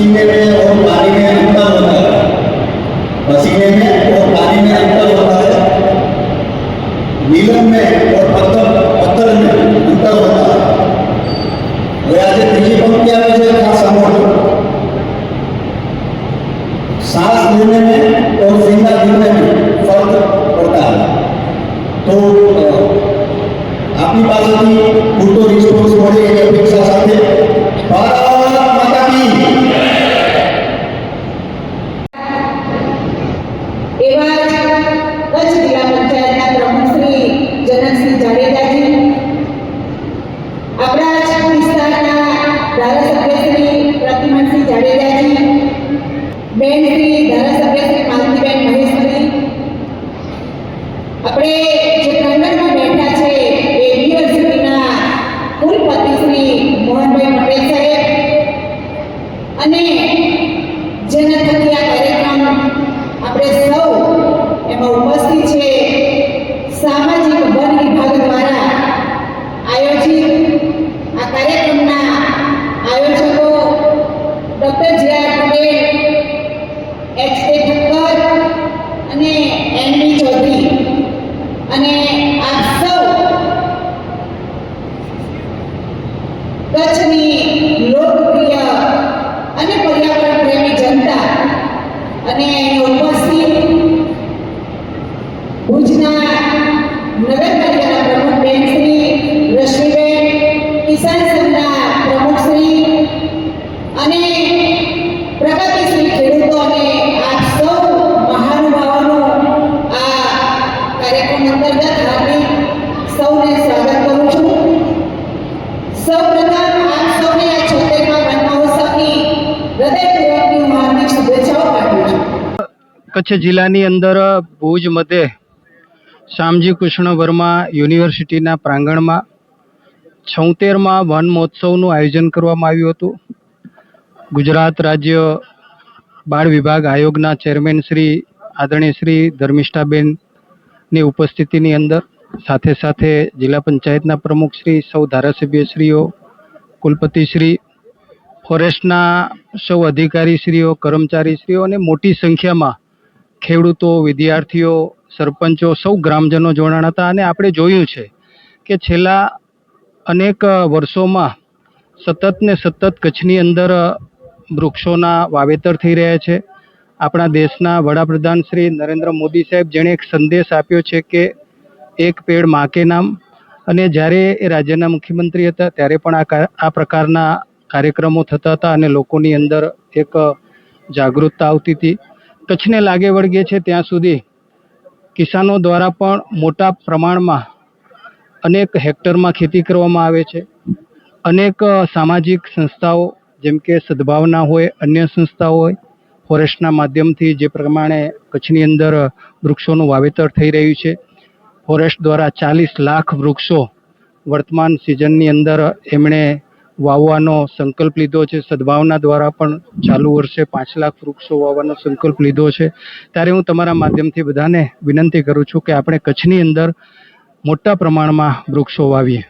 पसीने में और पानी में अंतर होता है। पसीने में और पानी में अंतर होता है। नीलम में और पत्थर में अंतर होता है। वे आज तीसरी पंक्ति आवे છે ખાસ સાંભળો। सांस लेने में और जिंदा जीने में फर्क पड़ता है। तो आपकी पासेથી પૂરતો રિસ્પોન્સ મળે એવી અપેક્ષા સાથે ભારત માતા કી એવા કચ્છ જિલ્લા પંચાયતના પ્રમુખ શ્રી જનકસિંહ જાડેજાજી, આપણા જ વિસ્તારના ધારાસભ્ય શ્રી પ્રતિમનસિંહ જાડેજાજી, બેન શ્રી ધારાસભ્ય શ્રી માલતીબેન મહેશ્વરી, આપણે જે પ્રાંગણમાં બેઠા છે એ યુનિવર્સિટીના કુલપતિ શ્રી મોહનભાઈ પટેલ સાહેબ, અને જેના થકી આ કાર્યક્રમ આપણે સૌ એમાં ઉપસ્થિત છે સામાજિક વન વિભાગ દ્વારા આયોજિત આ કાર્યક્રમના આયોજકો ડૉક્ટર જે.આર. પટેલ, એચ.એ. ઠક્કર અને એન.બી. ચૌધરી, અને આપ સૌ કચ્છની લોકપ્રિય અને પર્યાવરણ પ્રેમી જનતા અને ઉપસ્થિત ભુજના નગરપાલિકાના પ્રમુખ બેન શ્રી રશ્મિબેન, કિસાન સંઘના પ્રમુખ શ્રી અને પ્રગતિશીલ ખેડૂતો અને આપ સૌ મહાનુભાવોનો આ કાર્યક્રમ અંતર્ગત હાર્દિક સૌને સ્વાગત કરું છું। સૌપ્રથમ આપ સૌને આ 76મા વન મહોત્સવની હૃદયપૂર્વકની હું હાર્દિક શુભેચ્છાઓ પાઠવું છું। કચ્છ જિલ્લાની અંદર ભુજ મધ્યે શ્યામજી કૃષ્ણ વર્મા યુનિવર્સિટીના પ્રાંગણમાં 76મા વન મહોત્સવનું આયોજન કરવામાં આવ્યું હતું। ગુજરાત રાજ્ય બાળ વિભાગ આયોગના ચેરમેન શ્રી આદરણીય શ્રી ધર્મિષ્ઠાબેનની ઉપસ્થિતિની અંદર સાથે સાથે જિલ્લા પંચાયતના પ્રમુખ શ્રી, સૌ ધારાસભ્યશ્રીઓ, કુલપતિશ્રી, ફોરેસ્ટના સૌ અધિકારીશ્રીઓ, કર્મચારીશ્રીઓ અને મોટી સંખ્યામાં ખેડૂતો, વિદ્યાર્થીઓ, સરપંચો, સૌ ગ્રામજનો જોડાણા હતા। અને આપણે જોયું છે કે છેલ્લા અનેક વર્ષોમાં સતત ને સતત કચ્છની અંદર વૃક્ષોના વાવેતર થઈ રહ્યા છે। આપણા દેશના વડાપ્રધાન શ્રી નરેન્દ્ર મોદી સાહેબ જેણે એક સંદેશ આપ્યો છે કે એક પેડ માં કે નામ, અને જ્યારે એ રાજ્યના મુખ્યમંત્રી હતા ત્યારે પણ આ પ્રકારના કાર્યક્રમો થતા હતા અને લોકોની અંદર એક જાગૃતતા આવતી હતી। કચ્છને લાગે વળગે છે ત્યાં સુધી કિસાનો દ્વારા પણ મોટા પ્રમાણમાં અનેક હેક્ટરમાં ખેતી કરવામાં આવે છે। અનેક સામાજિક સંસ્થાઓ જેમ કે સદભાવના હોય, અન્ય સંસ્થાઓ હોય, ફોરેસ્ટના માધ્યમથી જે પ્રમાણે કચ્છની અંદર વૃક્ષોનું વાવેતર થઈ રહ્યું છે, ફોરેસ્ટ દ્વારા 40 લાખ વૃક્ષો વર્તમાન સિઝનની અંદર એમણે વાવવાનો સંકલ્પ લીધો છે। સદભાવના દ્વારા પણ ચાલુ વર્ષે 5 લાખ વૃક્ષો વાવવાનો સંકલ્પ લીધો છે। ત્યારે હું તમારા માધ્યમથી બધાને વિનંતી કરું છું કે આપણે કચ્છની અંદર મોટા પ્રમાણમાં વૃક્ષો વાવીએ।